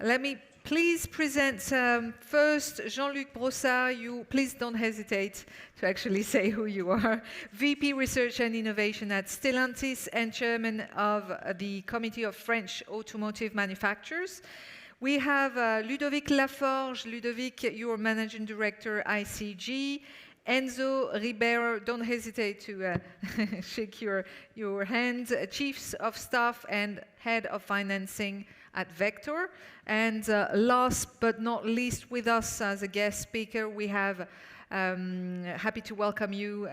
Let me please present first Jean-Luc Brossard. You please don't hesitate to actually say who you are. VP Research and Innovation at Stellantis and Chairman of the Committee of French Automotive Manufacturers. We have Ludovic Laforge. Ludovic, you are Managing Director, ICG. Enzo Ribeiro, don't hesitate to shake your hand, Chiefs of Staff and Head of Financing at Vector. And last but not least, with us as a guest speaker, we have, happy to welcome you,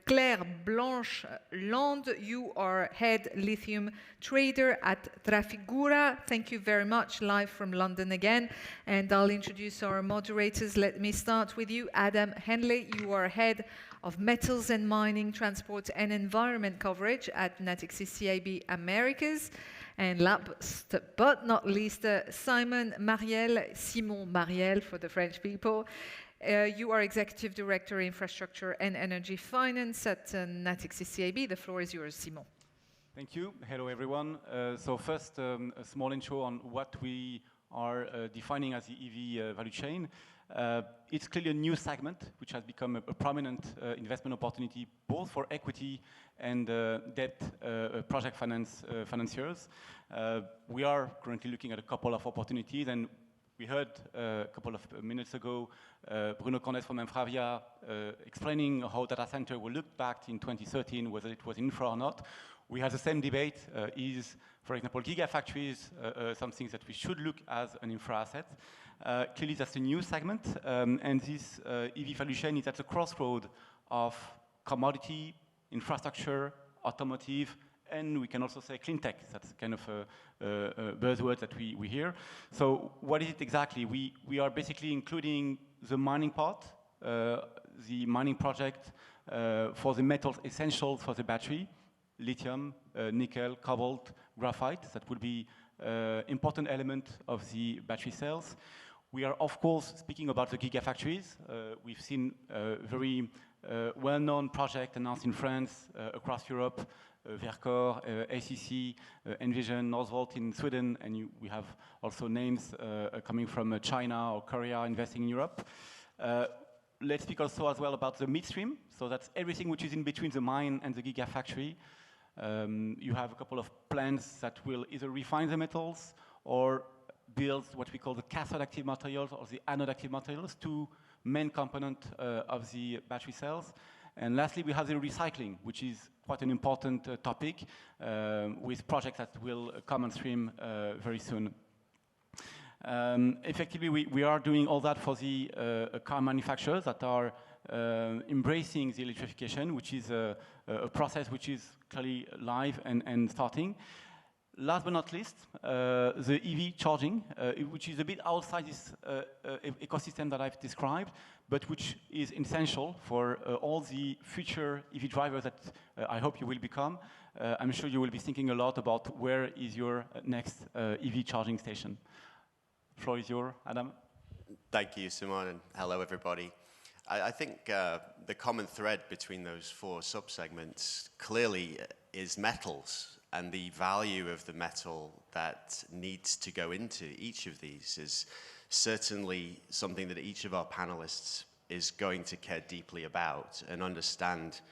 Claire Blanche Land. You are Head Lithium Trader at Trafigura. Thank you very much, live from London again. And I'll introduce our moderators. Let me start with you, Adam Henley. You are Head of Metals and Mining, Transport and Environment Coverage at NATIXIS CIB Americas. And last but not least, Simon Mariel for the French people. You are Executive Director, Infrastructure and Energy Finance at NATIXIS CIB. The floor is yours, Simon. Thank you. Hello, everyone. So first, a small intro on what we are defining as the EV value chain. It's clearly a new segment, which has become a prominent investment opportunity, both for equity and debt project financiers. We are currently looking at a couple of opportunities, and we heard a couple of minutes ago Bruno Cornes from Infravia explaining how data center will look back in 2013, whether it was infra or not. We have the same debate. Is, for example, gigafactories something that we should look as an infra asset? Clearly, that's a new segment, and this EV value chain is at the crossroad of commodity, infrastructure, automotive, and we can also say clean tech. That's kind of a buzzword that we hear. So what is it exactly? We are basically including the mining part, the mining project for the metals essential for the battery, lithium, nickel, cobalt, graphite. That would be important element of the battery cells. We are, of course, speaking about the gigafactories. We've seen very well-known project announced in France, across Europe, Vercor, ACC, Envision, Northvolt in Sweden, and we have also names coming from China or Korea investing in Europe. Let's speak also as well about the midstream. So that's everything which is in between the mine and the gigafactory. You have a couple of plants that will either refine the metals or build what we call the cathode active materials or the anode active materials, two main components of the battery cells. And lastly, we have the recycling, which is quite an important topic with projects that will come on stream very soon. Effectively, we are doing all that for the car manufacturers that are embracing the electrification, which is a process which is clearly live and starting. Last but not least, the EV charging, which is a bit outside this ecosystem that I've described, but which is essential for all the future EV drivers that I hope you will become. I'm sure you will be thinking a lot about where is your next EV charging station. Floor is yours, Adam. Thank you, Simon, and hello, everybody. I think the common thread between those four subsegments clearly is metals, and the value of the metal that needs to go into each of these is certainly something that each of our panelists is going to care deeply about and understand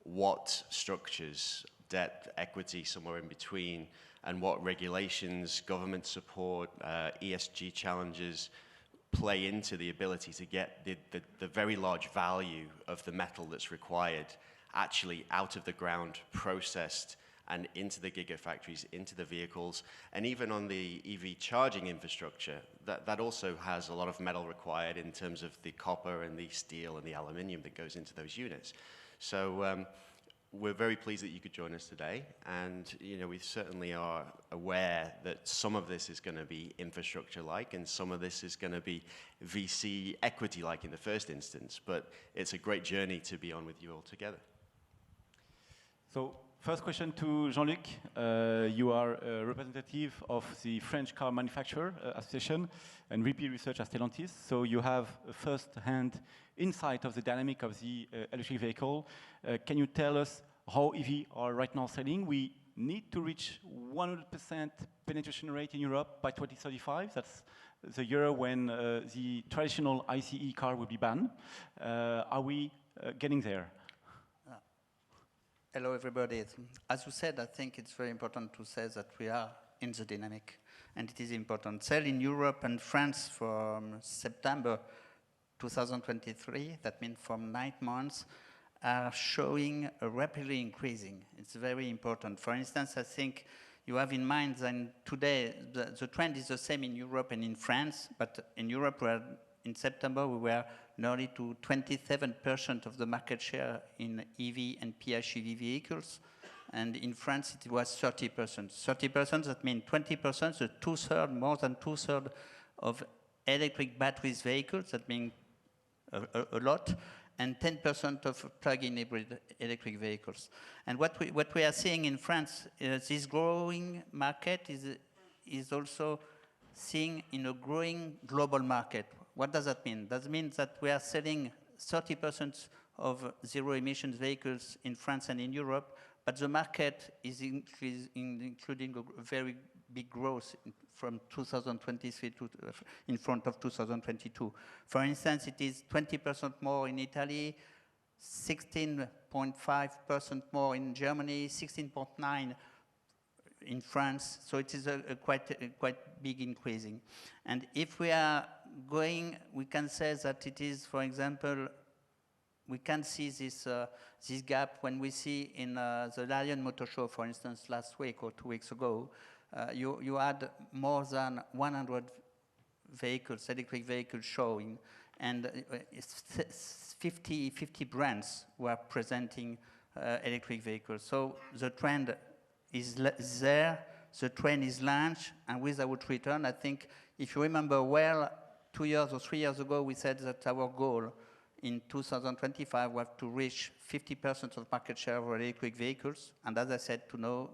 what structures, debt, equity, somewhere in between, and what regulations, government support, ESG challenges play into the ability to get the very large value of the metal that's required actually out of the ground, processed, and into the gigafactories, into the vehicles, and even on the EV charging infrastructure, that also has a lot of metal required in terms of the copper and the steel and the aluminium that goes into those units. So we're very pleased that you could join us today, and we certainly are aware that some of this is going to be infrastructure-like, and some of this is going to be VC equity-like in the first instance, but it's a great journey to be on with you all together. So, first question to Jean-Luc. You are a representative of the French Car Manufacturer Association and VP Research at Stellantis. So you have a first-hand insight of the dynamic of the electric vehicle. Can you tell us how EV are right now selling? We need to reach 100% penetration rate in Europe by 2035. That's the year when the traditional ICE car will be banned. Are we getting there? Hello, everybody. As you said, I think it's very important to say that we are in the dynamic, and it is important. Sales in Europe and France from September 2023, that means from 9 months, are showing a rapidly increasing. It's very important. For instance, I think you have in mind that today the trend is the same in Europe and in France, but in Europe, in September, we were nearly to 27% of the market share in EV and PHEV vehicles. And in France, it was 30%. 30%, that means 20%, so two-thirds, more than two-thirds of electric batteries vehicles, that means a lot, and 10% of plug-in hybrid electric vehicles. And what we are seeing in France, this growing market is also seen in a growing global market. What does that mean? That means that we are selling 30% of zero-emissions vehicles in France and in Europe, but the market is including a very big growth from 2023 to in front of 2022. For instance, it is 20% more in Italy, 16.5% more in Germany, 16.9% in France, so it is a quite big increasing. And if we are going, we can say that it is, for example, we can see this gap when we see in the Lyon Motor Show, for instance, last week or 2 weeks ago, you had more than 100 vehicles, electric vehicles showing, and 50 brands were presenting electric vehicles. So the trend is there, the trend is launched, and without return. I think, if you remember well, 2 years or 3 years ago, we said that our goal in 2025 was to reach 50% of market share of electric vehicles, and as I said,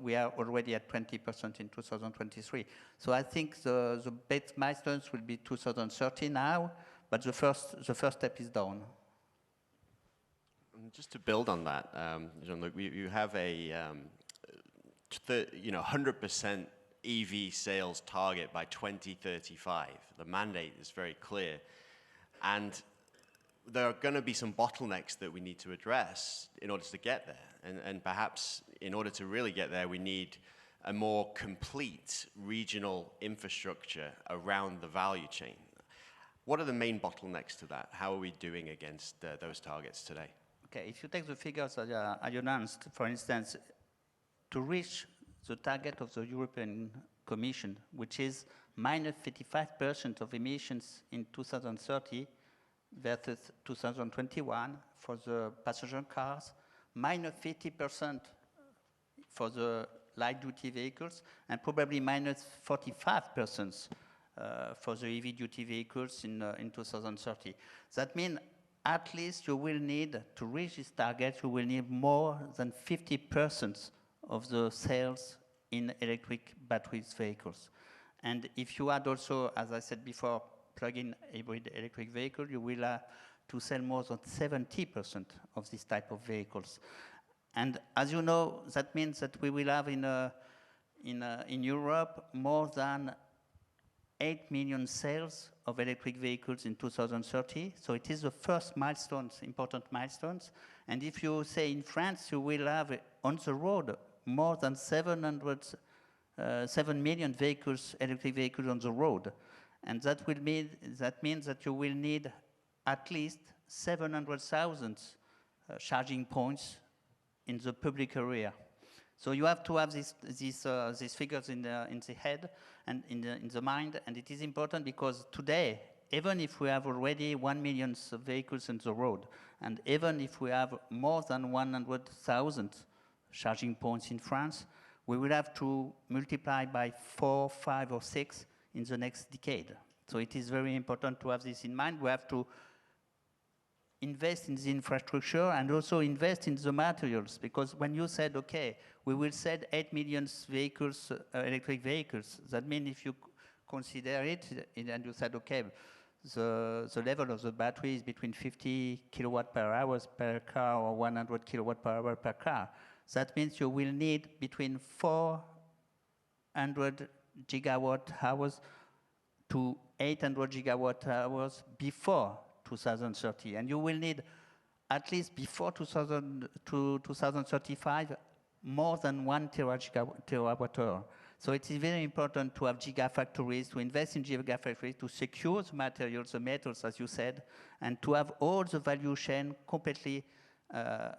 we are already at 20% in 2023. So I think the best milestones will be 2030 now, but the first step is done. Just to build on that, Jean-Luc, you have a 100% EV sales target by 2035. The mandate is very clear. And there are going to be some bottlenecks that we need to address in order to get there. And perhaps in order to really get there, we need a more complete regional infrastructure around the value chain. What are the main bottlenecks to that? How are we doing against those targets today? Okay, if you take the figures that I announced, for instance, to reach the target of the European Commission, which is minus 55% of emissions in 2030 versus 2021 for the passenger cars, minus 50% for the light-duty vehicles, and probably minus 45% for the heavy-duty vehicles in 2030. That means at least you will need, to reach this target, you will need more than 50% of the sales in electric batteries vehicles. And if you add also, as I said before, plug-in hybrid electric vehicle, you will have to sell more than 70% of this type of vehicles. And as you know, that means that we will have in Europe more than 8 million sales of electric vehicles in 2030. So it is the first milestones, important milestones. And if you say in France, you will have on the road more than 7 million vehicles, electric vehicles on the road. And that means that you will need at least 700,000 charging points in the public area. So you have to have these figures in the head and in the mind, and it is important because today, even if we have already 1 million vehicles on the road, and even if we have more than 100,000 charging points in France, we will have to multiply by 4, 5, or 6 in the next decade. So it is very important to have this in mind. We have to invest in the infrastructure and also invest in the materials, because when you said, okay, we will sell 8 million vehicles, electric vehicles, that means if you consider it, and you said, okay, the level of the battery is between 50 kilowatt per hour per car or 100 kilowatt per hour per car. That means you will need between 400 gigawatt hours to 800 gigawatt hours before 2030. And you will need, at least before 2035, more than 1 terawatt hour. So it is very important to have gigafactories, to invest in gigafactories, to secure the materials, the metals, as you said, and to have all the value chain completely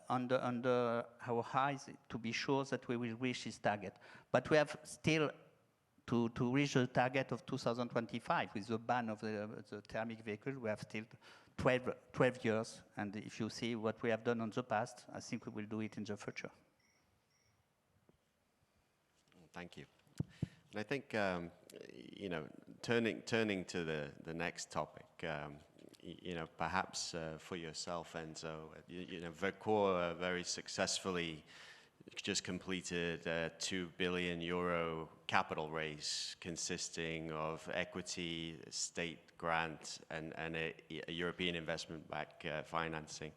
under our eyes to be sure that we will reach this target. But we have still to reach the target of 2025 with the ban of the thermic vehicle. We have still 12 years, and if you see what we have done in the past, I think we will do it in the future. Thank you. And I think, you know, turning to the next topic, you know, perhaps for yourself, Enzo, you know, Verkor very successfully just completed a €2 billion capital raise consisting of equity, state grant, and a European investment-backed financing.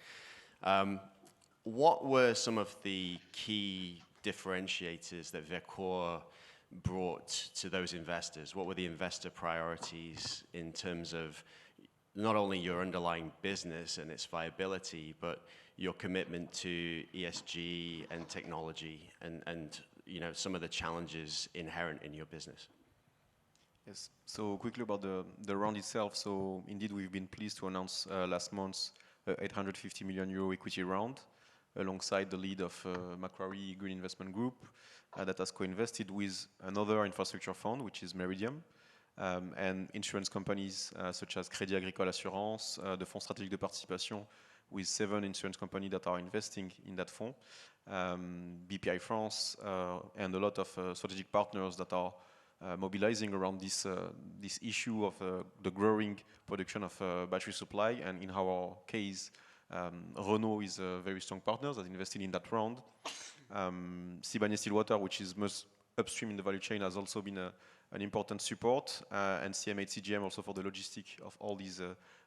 What were some of the key differentiators that Verkor brought to those investors? What were the investor priorities in terms of not only your underlying business and its viability, but your commitment to ESG and technology and you know, some of the challenges inherent in your business? Yes, so quickly about the round itself. So indeed, we've been pleased to announce last month €850 million equity round alongside the lead of Macquarie Green Investment Group that has co-invested with another infrastructure fund, which is Meridiam, and insurance companies such as Crédit Agricole Assurance, the Fonds Stratégique de Participation, with 7 insurance companies that are investing in that fund, BPI France, and a lot of strategic partners that are mobilizing around this issue of the growing production of battery supply. And in our case, Renault is a very strong partner that invested in that round. Sibanye-Stillwater, which is most upstream in the value chain, has also been an important support, and CMA CGM also for the logistic of all these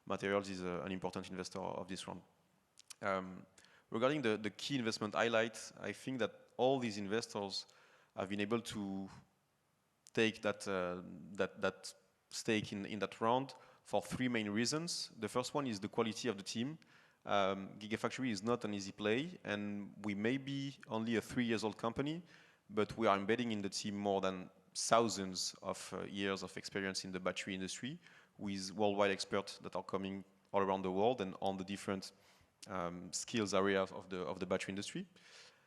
materials is an important investor of this round. Regarding the key investment highlights, I think that all these investors have been able to take that stake in that round for 3 main reasons. The first one is the quality of the team. Gigafactory is not an easy play, and we may be only a 3-year-old company, but we are embedding in the team more than thousands of years of experience in the battery industry with worldwide experts that are coming all around the world and on the different skills areas of the battery industry.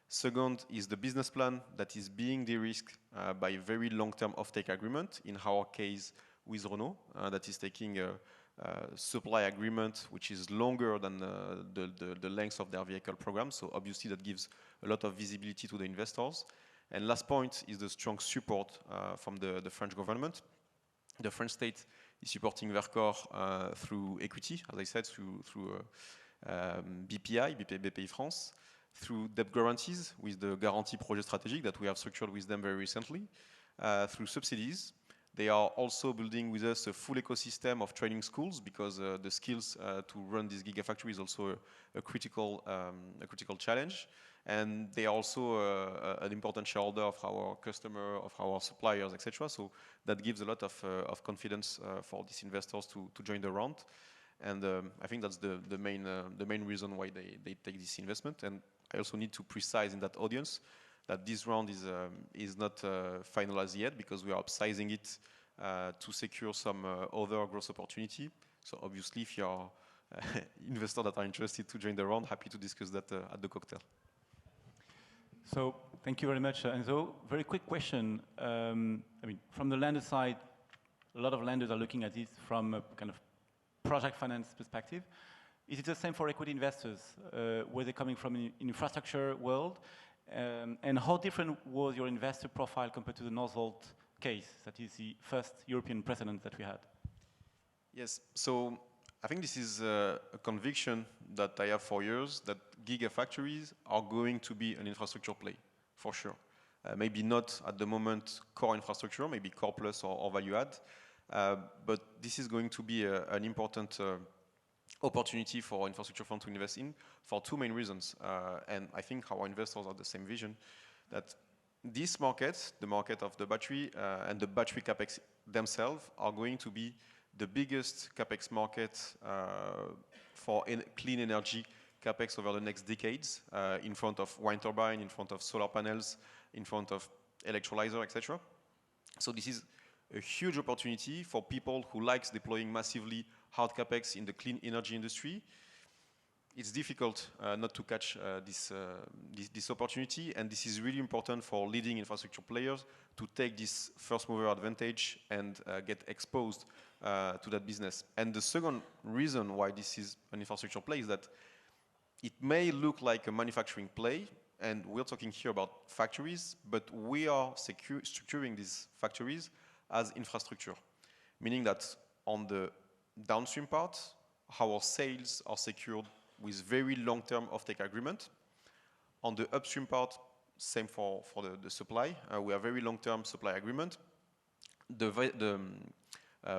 Second is the business plan that is being de-risked by a very long-term offtake agreement, in our case with Renault, that is taking a supply agreement which is longer than the length of their vehicle program. So obviously that gives a lot of visibility to the investors. And last point is the strong support from the French government. The French state is supporting Verkor through equity, as I said, through BPI France, through debt guarantees with the Guarantee Project Strategic that we have structured with them very recently, through subsidies. They are also building with us a full ecosystem of training schools because the skills to run this gigafactory is also a critical challenge. And they are also an important shareholder of our customer, of our suppliers, etc. So that gives a lot of confidence for these investors to join the round. And I think that's the main reason why they take this investment. And I also need to precise in that audience that this round is not finalized yet because we are upsizing it to secure some other growth opportunity. So obviously, if you are investors that are interested to join the round, happy to discuss that at the cocktail. So thank you very much, Enzo. Very quick question. I mean, from the lender side, a lot of lenders are looking at this from a kind of project finance perspective. Is it the same for equity investors? Were they coming from an infrastructure world? And how different was your investor profile compared to the Northvolt case? That is the first European precedent that we had. Yes, so I think this is a conviction that I have for years, that gigafactories are going to be an infrastructure play, for sure. Maybe not at the moment core infrastructure, maybe core plus or value add, but this is going to be an important opportunity for infrastructure fund to invest in for two main reasons. And I think our investors have the same vision, that this market, the market of the battery and the battery capex themselves, are going to be the biggest capex market for clean energy capex over the next decades, in front of wind turbine, in front of solar panels, in front of electrolyzer, etc. So this is a huge opportunity for people who likes deploying massively hard capex in the clean energy industry. It's difficult not to catch this opportunity, and this is really important for leading infrastructure players to take this first mover advantage and get exposed to that business. And the second reason why this is an infrastructure play is that it may look like a manufacturing play, and we're talking here about factories, but we are structuring these factories as infrastructure, meaning that on the downstream part, our sales are secured with very long-term offtake agreement. On the upstream part, same for the supply. We have very long-term supply agreement. The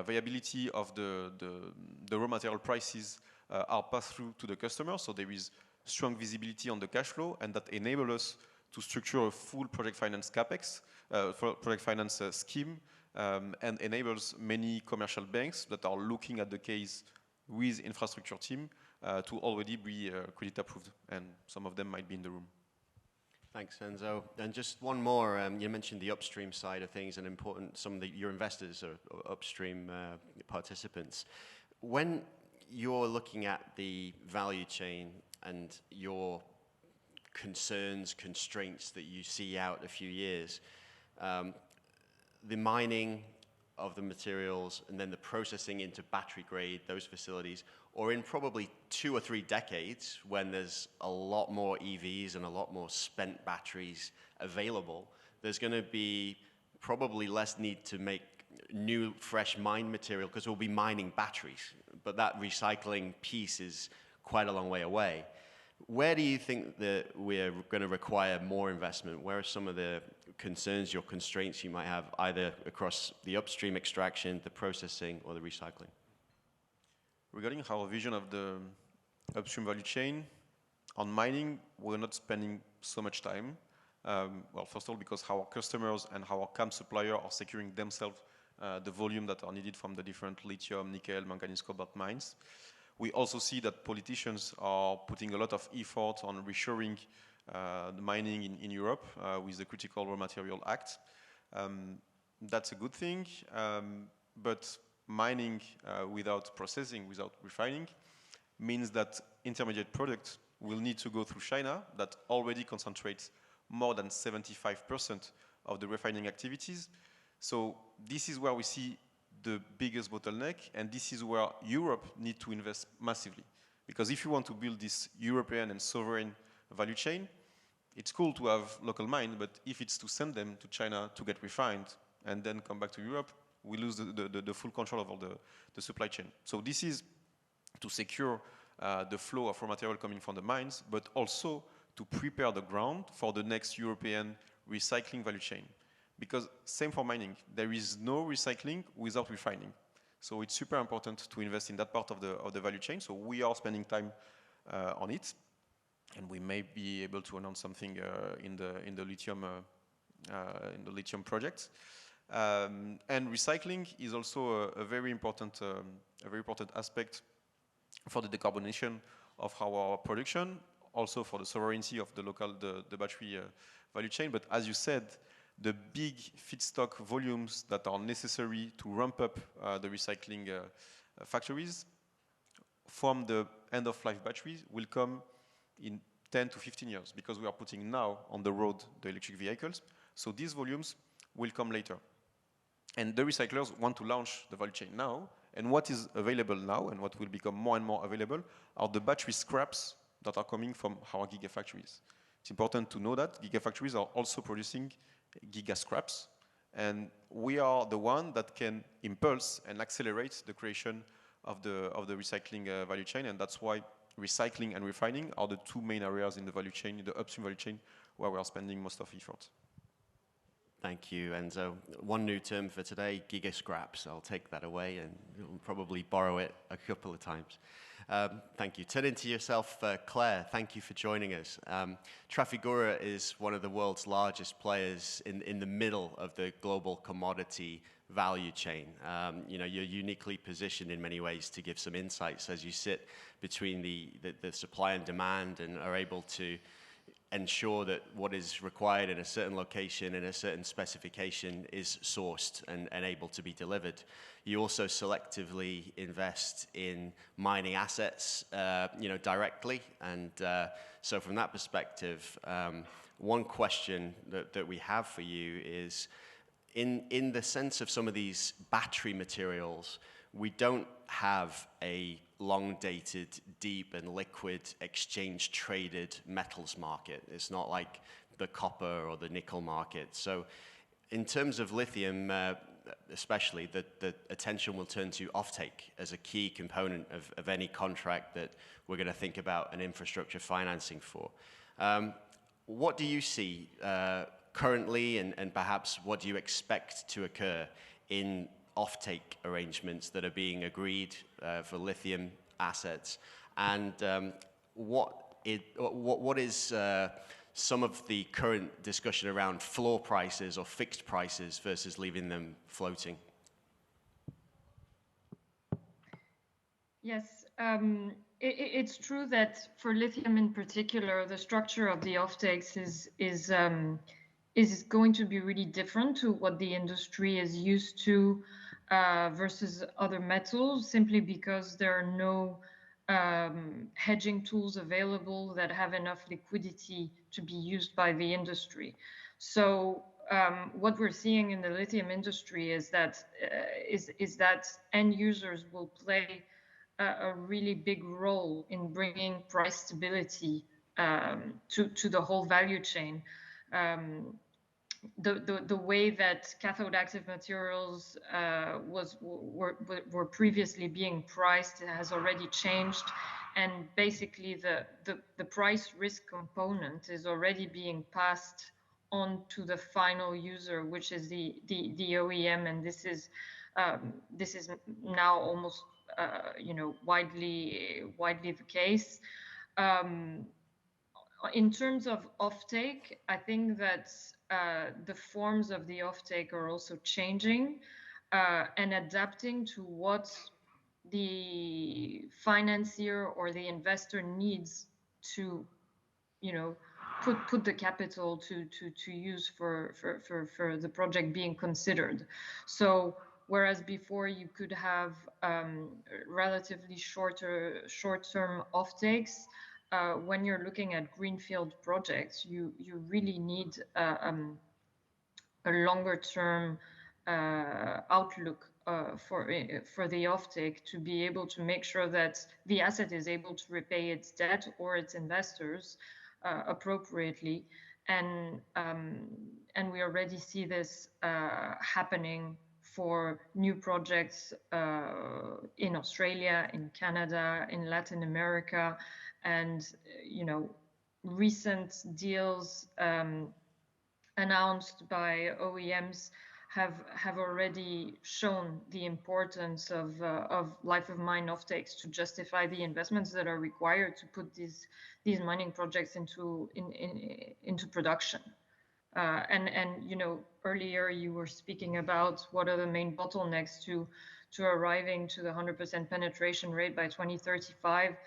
viability of the raw material prices are passed through to the customer, so there is strong visibility on the cash flow, and that enables us to structure a full project finance capex, project finance scheme, and enables many commercial banks that are looking at the case with infrastructure team to already be credit approved, and some of them might be in the room. Thanks, Enzo. And just one more, you mentioned the upstream side of things, and important, some of your investors are upstream participants. When you're looking at the value chain and your concerns, constraints that you see out a few years, the mining of the materials and then the processing into battery grade, those facilities, or in probably 2 or 3 decades when there's a lot more EVs and a lot more spent batteries available, there's going to be probably less need to make new, fresh mine material because we'll be mining batteries. But that recycling piece is quite a long way away. Where do you think that we're going to require more investment? Where are some of the concerns, your constraints you might have, either across the upstream extraction, the processing, or the recycling? Regarding our vision of the upstream value chain, on mining, we're not spending so much time. Well, first of all, because our customers and our CAM supplier are securing themselves the volume that are needed from the different lithium, nickel, manganese, cobalt mines. We also see that politicians are putting a lot of effort on reshoring the mining in Europe with the Critical Raw Material Act. That's a good thing, but mining without processing, without refining, means that intermediate products will need to go through China, that already concentrates more than 75% of the refining activities. So this is where we see the biggest bottleneck, and this is where Europe needs to invest massively. Because if you want to build this European and sovereign value chain, it's cool to have local mines, but if it's to send them to China to get refined and then come back to Europe, we lose the full control of all the supply chain. So this is to secure the flow of raw material coming from the mines, but also to prepare the ground for the next European recycling value chain. Because same for mining, there is no recycling without refining. So it's super important to invest in that part of the value chain. So we are spending time on it, and we may be able to announce something in the lithium project. And recycling is also a very important aspect for the decarbonation of our production, also for the sovereignty of the battery value chain. But as you said, the big feedstock volumes that are necessary to ramp up the recycling factories from the end-of-life batteries will come in 10 to 15 years, because we are putting now on the road the electric vehicles. So these volumes will come later. And the recyclers want to launch the value chain now, and what is available now and what will become more and more available are the battery scraps that are coming from our gigafactories. It's important to know that gigafactories are also producing giga scraps, and we are the one that can impulse and accelerate the creation of the recycling value chain, and that's why recycling and refining are the two main areas in the value chain, the upstream value chain, where we are spending most of effort. Thank you, Enzo. One new term for today, gigascraps. I'll take that away and probably borrow it a couple of times. Thank you. Turning to yourself, Claire, thank you for joining us. Trafigura is one of the world's largest players in the middle of the global commodity value chain. You know, you're uniquely positioned in many ways to give some insights as you sit between the supply and demand and are able to ensure that what is required in a certain location in a certain specification is sourced and able to be delivered. You also selectively invest in mining assets, you know, directly, and so from that perspective, one question that we have for you is, in the sense of some of these battery materials, we don't have a long-dated, deep and liquid exchange-traded metals market. It's not like the copper or the nickel market. So in terms of lithium, especially, the attention will turn to offtake as a key component of any contract that we're going to think about an infrastructure financing for. What do you see currently, and perhaps what do you expect to occur in offtake arrangements that are being agreed for lithium assets, and what is some of the current discussion around floor prices or fixed prices versus leaving them floating? Yes, it's true that for lithium in particular, the structure of the offtakes is going to be really different to what the industry is used to versus other metals, simply because there are no hedging tools available that have enough liquidity to be used by the industry. So what we're seeing in the lithium industry is that end users will play a really big role in bringing price stability to the whole value chain. The way that cathode active materials were previously being priced has already changed, and basically the price risk component is already being passed on to the final user, which is the OEM, and this is now almost you know, widely the case. In terms of offtake, I think that the forms of the offtake are also changing and adapting to what the financier or the investor needs to, you know, put the capital to use for the project being considered. So whereas before you could have relatively short-term offtakes, when you're looking at greenfield projects, you really need a longer-term outlook for the offtake to be able to make sure that the asset is able to repay its debt or its investors appropriately, and we already see this happening for new projects in Australia, in Canada, in Latin America. And, you know, recent deals announced by OEMs have already shown the importance of life of mine offtakes to justify the investments that are required to put these mining projects into production. And you know, earlier you were speaking about what are the main bottlenecks to arriving to the 100% penetration rate by 2035.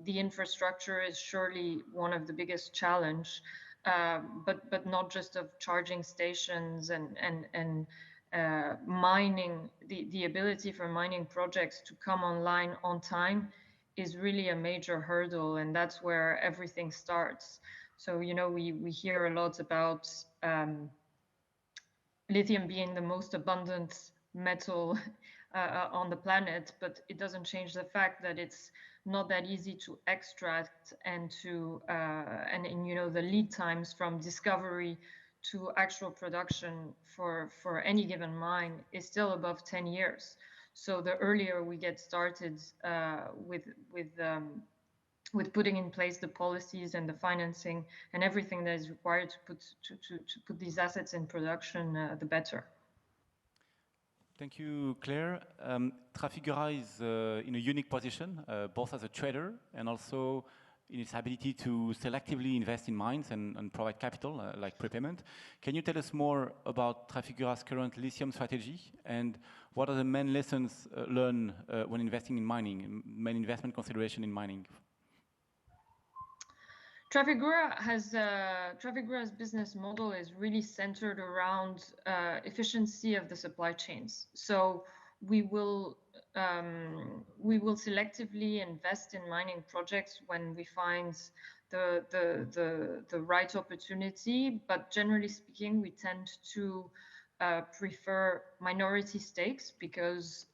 The infrastructure is surely one of the biggest challenge, but not just of charging stations and mining. The ability for mining projects to come online on time is really a major hurdle, and that's where everything starts. So, you know, we hear a lot about lithium being the most abundant metal on the planet, but it doesn't change the fact that it's not that easy to extract, and and you know, the lead times from discovery to actual production for any given mine is still above 10 years. So the earlier we get started with with putting in place the policies and the financing and everything that is required to put these assets in production, the better. Thank you, Claire. Trafigura is in a unique position, both as a trader and also in its ability to selectively invest in mines and provide capital, like prepayment. Can you tell us more about Trafigura's current lithium strategy and what are the main lessons learned when investing in mining, main investment consideration in mining? Trafigura's business model is really centered around efficiency of the supply chains. So we will selectively invest in mining projects when we find the right opportunity. But generally speaking, we tend to prefer minority stakes because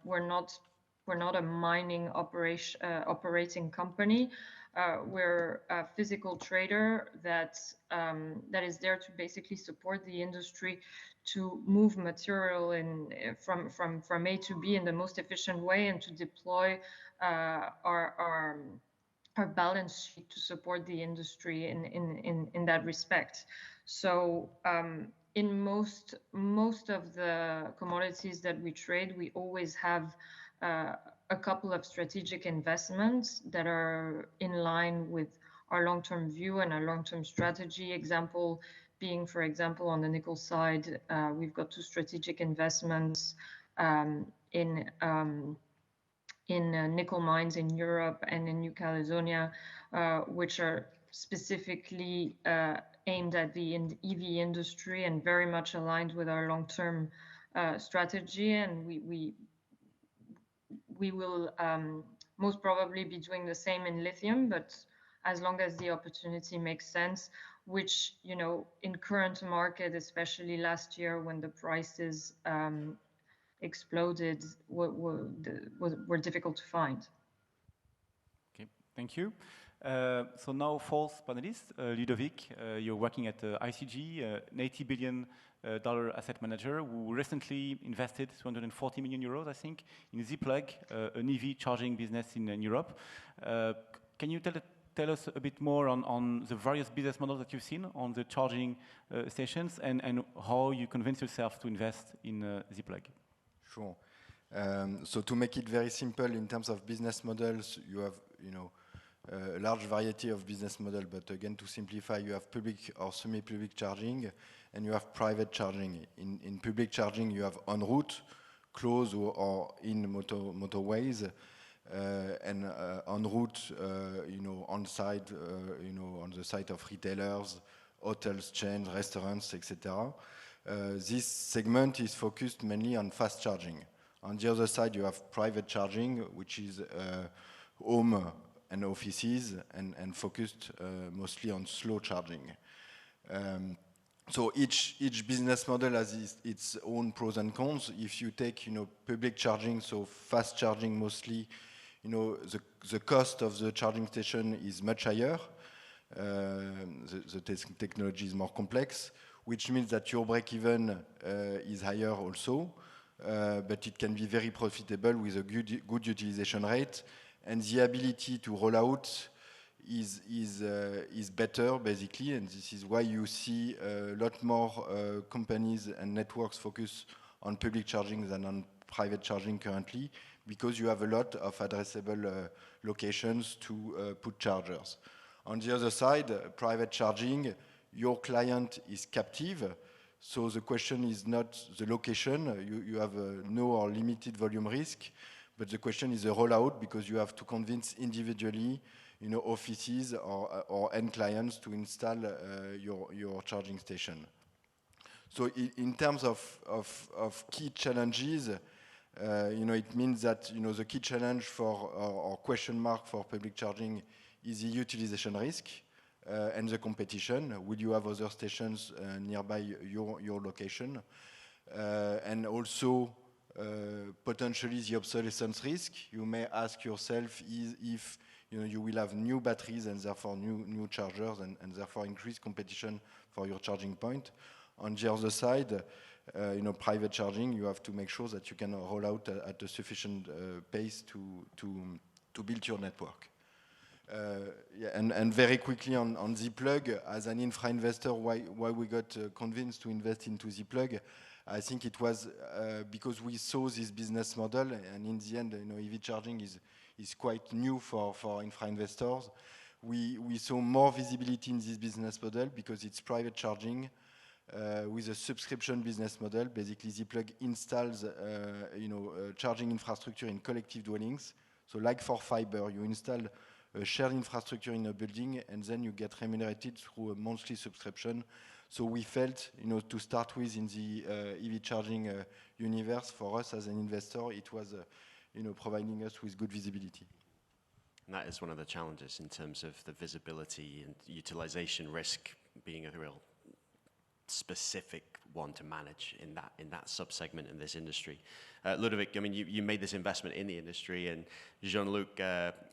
we're not a mining operating company. We're a physical trader that is there to basically support the industry to move material from A to B in the most efficient way and to deploy our balance sheet to support the industry in that respect. So in most of the commodities that we trade, we always have a couple of strategic investments that are in line with our long-term view and our long-term strategy. Example being, for example, on the nickel side, we've got 2 strategic investments in nickel mines in Europe and in New Caledonia, which are specifically aimed at the EV industry and very much aligned with our long-term strategy. And we will most probably be doing the same in lithium, but as long as the opportunity makes sense, which, you know, in current market, especially last year when the prices exploded, were difficult to find. Okay, thank you. So now fourth panelist, Ludovic, you're working at ICG, an $80 billion asset manager who recently invested 240 million euros, I think, in Zplug, an EV charging business in Europe. Can you tell us a bit more on the various business models that you've seen on the charging stations and how you convince yourself to invest in Zplug? Sure. So to make it very simple in terms of business models, you have, you know, a large variety of business model, but again, to simplify, you have public or semi-public charging, and you have private charging. In public charging, you have en route, close or in motorways, and en route, you know, on site, you know, on the site of retailers, hotels, chains, restaurants, etc. This segment is focused mainly on fast charging. On the other side, you have private charging, which is home and offices, and focused mostly on slow charging. So each business model has its own pros and cons. If you take, you know, public charging, so fast charging mostly, you know, the cost of the charging station is much higher. The technology is more complex, which means that your break-even is higher also, but it can be very profitable with a good utilization rate, and the ability to roll out is better, basically, and this is why you see a lot more companies and networks focus on public charging than on private charging currently, because you have a lot of addressable locations to put chargers. On the other side, private charging, your client is captive, so the question is not the location. You have no or limited volume risk, but the question is the rollout, because you have to convince individually, you know, offices or end clients to install your charging station. So in terms of key challenges, you know, it means that, you know, the key challenge for or question mark for public charging is the utilization risk and the competition. Will you have other stations nearby your location? And also potentially the obsolescence risk. You may ask yourself if you know, you will have new batteries and therefore new chargers and therefore increased competition for your charging point. On the other side, you know, private charging, you have to make sure that you can roll out at a sufficient pace to build your network. Yeah, and very quickly on Zplug, as an infra investor, why we got convinced to invest into Zplug, I think it was because we saw this business model, and in the end, EV charging is quite new for infra investors. We saw more visibility in this business model because it's private charging with a subscription business model. Basically, Zplug installs charging infrastructure in collective dwellings. So like for fiber, you install a shared infrastructure in a building, and then you get remunerated through a monthly subscription. So we felt, to start with in the EV charging universe, for us as an investor, it was, providing us with good visibility. And that is one of the challenges in terms of the visibility and utilization risk being a real specific one to manage in that sub-segment in this industry. Ludovic, I mean, you made this investment in the industry, and Jean-Luc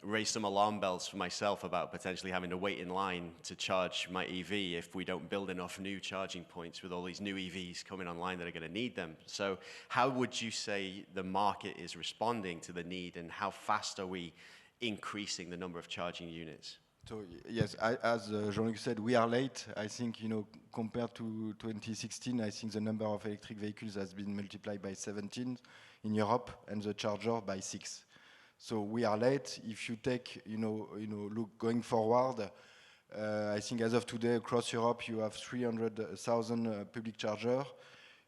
raised some alarm bells for myself about potentially having to wait in line to charge my EV if we don't build enough new charging points with all these new EVs coming online that are going to need them. So how would you say the market is responding to the need, and how fast are we increasing the number of charging units? So yes, as Jean-Luc said, we are late. I think, compared to 2016, I think the number of electric vehicles has been multiplied by 17 in Europe, and the charger by 6. So we are late. If you take, look going forward, I think as of today across Europe, you have 300,000 public chargers.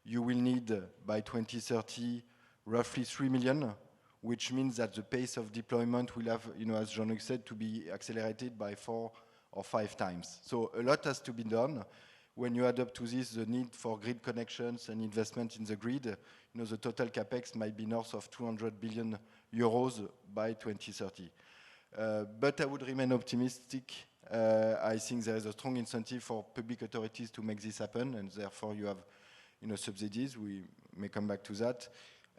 You will need by 2030 roughly 3 million. Which means that the pace of deployment will have, as Jean-Luc said, to be accelerated by 4 or 5 times. So a lot has to be done. When you add up to this the need for grid connections and investment in the grid, the total capex might be north of 200 billion euros by 2030. But I would remain optimistic. I think there is a strong incentive for public authorities to make this happen, and therefore you have, subsidies. We may come back to that.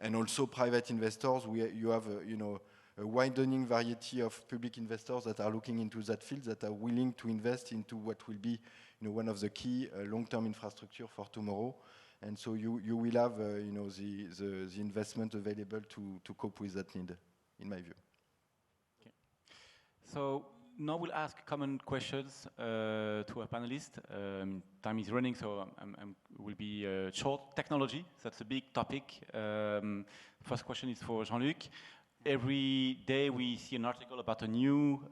And also private investors, you have a widening variety of public investors that are looking into that field, that are willing to invest into what will be one of the key long-term infrastructure for tomorrow. And so you will have the investment available to cope with that need, in my view. Okay. So now we'll ask common questions to our panelists. Time is running, so will be short. Technology, that's a big topic. First question is for Jean-Luc. Every day we see an article about a new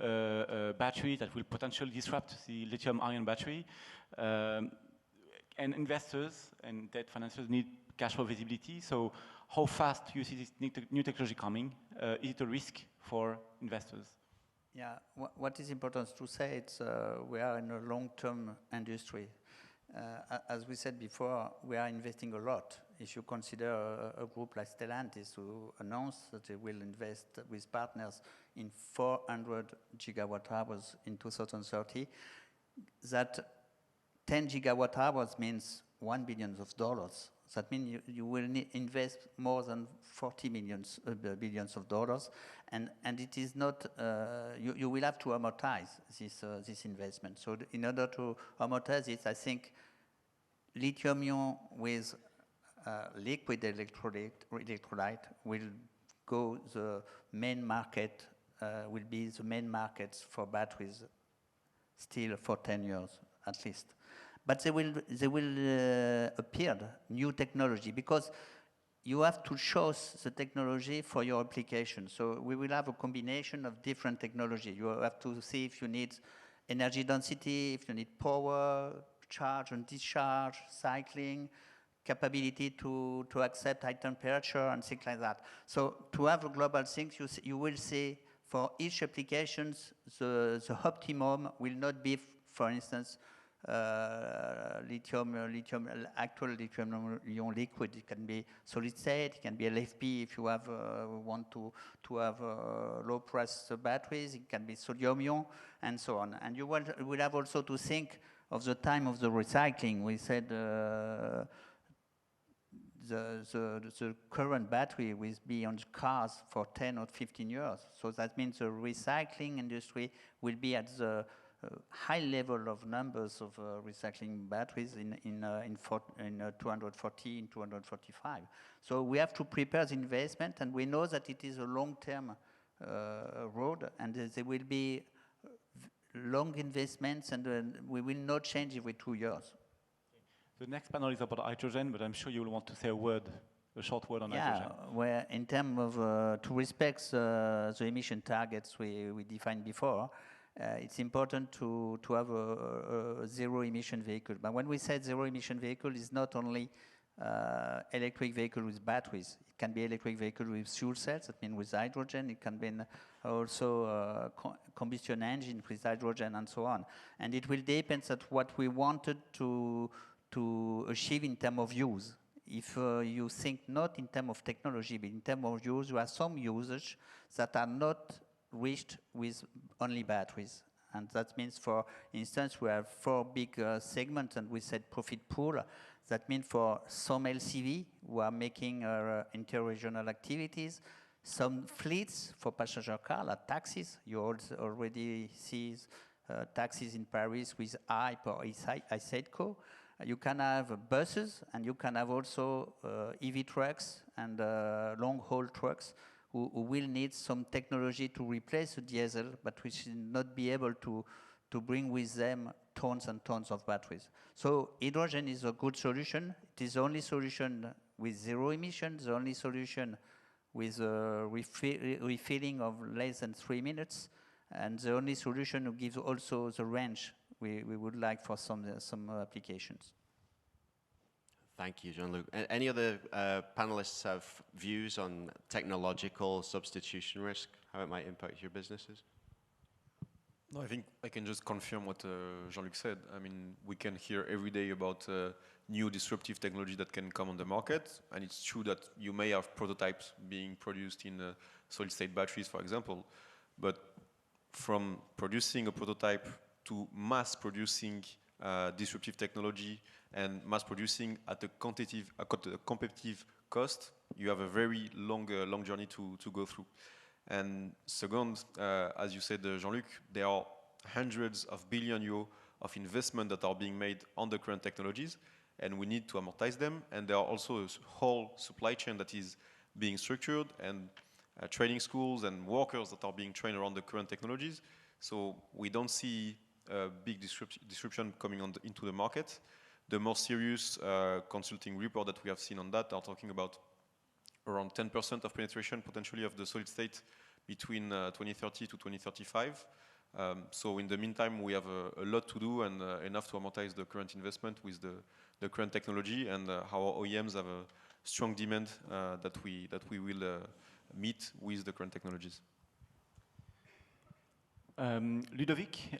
battery that will potentially disrupt the lithium-ion battery. And investors and debt financiers need cash flow visibility. So how fast do you see this new technology coming? Is it a risk for investors? Yeah, what is important to say, it's we are in a long-term industry. As we said before, we are investing a lot. If you consider a group like Stellantis, who announced that they will invest with partners in 400 gigawatt hours in 2030, that 10 gigawatt hours means $1 billion. That means you will invest more than 40 billions of dollars, and it is not, you will have to amortize this investment. So in order to amortize it, I think lithium-ion with liquid electrolyte will go the main market, will be the main markets for batteries still for 10 years at least. But they will appear new technology, because you have to choose the technology for your application. So we will have a combination of different technology. You have to see if you need energy density, if you need power, charge and discharge, cycling, capability to accept high temperature and things like that. So to have a global thing, you will see for each application, the optimum will not be, for instance, actual lithium-ion liquid. It can be solid state, it can be LFP if you have want to have low price batteries, it can be sodium-ion, and so on. And you will have also to think of the time of the recycling. We said the current battery will be on cars for 10 or 15 years. So that means the recycling industry will be at the high level of numbers of recycling batteries in 240 and 245. So we have to prepare the investment, and we know that it is a long-term road, and there will be long investments, and we will not change every 2 years. The next panel is about hydrogen, but I'm sure you will want to say a short word on hydrogen. Where in terms of to respect the emission targets we defined before, it's important to have a zero emission vehicle. But when we say zero emission vehicle, it's not only electric vehicle with batteries. It can be electric vehicle with fuel cells, that means with hydrogen. It can be also combustion engine with hydrogen and so on. And it will depend on what we wanted to achieve in terms of use. If you think not in terms of technology, but in terms of use, you have some usage that are not reached with only batteries. And that means, for instance, we have 4 big segments, and we said profit pool. That means for some LCV who are making interregional activities, some fleets for passenger car, like taxis. You also already see taxis in Paris with HYPE or ISEDCO. You can have buses, and you can have also EV trucks and long-haul trucks who will need some technology to replace the diesel, but which will not be able to bring with them tons and tons of batteries. So hydrogen is a good solution. It is the only solution with zero emissions, the only solution with refilling of less than 3 minutes, and the only solution who gives also the range we would like for some applications. Thank you, Jean-Luc. Any other panelists have views on technological substitution risk, how it might impact your businesses? No, I think I can just confirm what Jean-Luc said. I mean, we can hear every day about new disruptive technology that can come on the market, and it's true that you may have prototypes being produced in solid-state batteries, for example, but from producing a prototype to mass producing disruptive technology and mass producing at a competitive cost, you have a very long journey to go through. And second, as you said, Jean-Luc, there are hundreds of billion euros of investment that are being made on the current technologies, and we need to amortize them. And there are also a whole supply chain that is being structured, and training schools and workers that are being trained around the current technologies. So we don't see a big disruption coming into the market. The more serious consulting report that we have seen on that are talking about around 10% of penetration potentially of the solid state between 2030 to 2035. So in the meantime, we have a lot to do and enough to amortize the current investment with the current technology, and our OEMs have a strong demand that we will meet with the current technologies. Ludovic,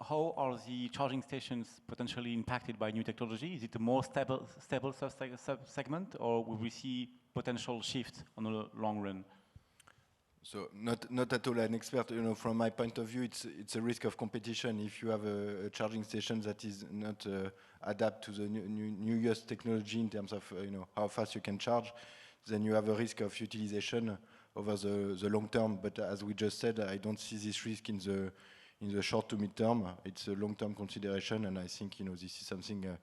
how are the charging stations potentially impacted by new technology? Is it a more stable sub-segment, or will we see potential shift on the long run? So not at all an expert. You know, from my point of view, it's a risk of competition. If you have a charging station that is not adapt to the newest technology in terms of how fast you can charge, then you have a risk of utilization over the long term. But as we just said, I don't see this risk in the short to mid term. It's a long-term consideration, and I think this is something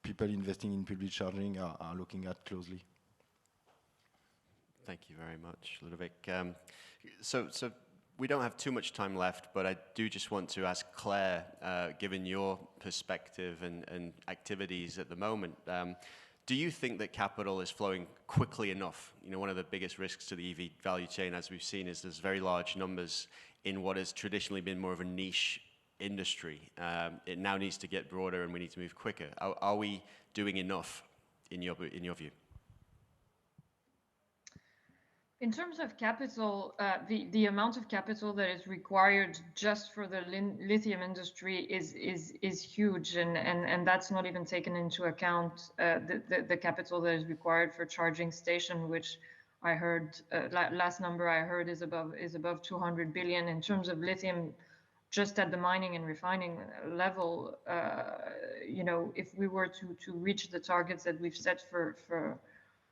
people investing in public charging are looking at closely. Thank you very much, Ludovic. So we don't have too much time left, but I do just want to ask Claire, given your perspective and activities at the moment, do you think that capital is flowing quickly enough? One of the biggest risks to the EV value chain, as we've seen, is there's very large numbers in what has traditionally been more of a niche industry. It now needs to get broader, and we need to move quicker. Are we doing enough, in your view? In terms of capital, the amount of capital that is required just for the lithium industry is huge, and that's not even taken into account the capital that is required for charging station, which I heard last number I heard is above 200 billion. In terms of lithium, just at the mining and refining level, if we were to reach the targets that we've set for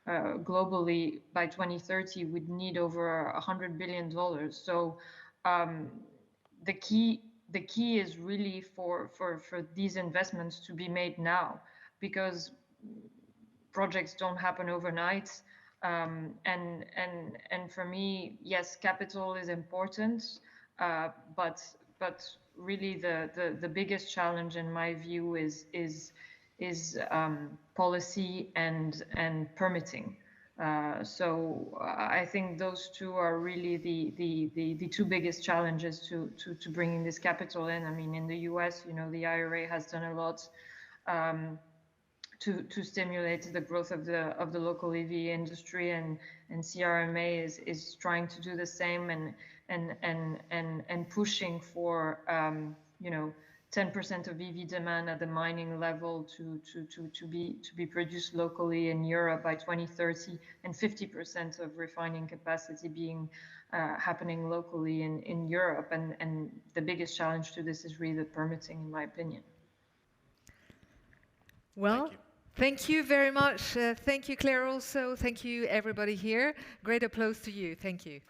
globally by 2030, we'd need over $100 billion. So the key is really for these investments to be made now, because projects don't happen overnight. And for me, yes, capital is important, but but really the biggest challenge in my view is policy and permitting. So I think those two are really the two biggest challenges to bringing this capital in. I mean, in the US, you know, the IRA has done a lot to stimulate the growth of the local EV industry, and CRMA is trying to do the same and pushing for you know, 10% of EV demand at the mining level to be produced locally in Europe by 2030, and 50% of refining capacity being happening locally in Europe. And the biggest challenge to this is really the permitting, in my opinion. Well, thank you very much. Thank you, Claire, also. Thank you, everybody here. Great applause to you. Thank you.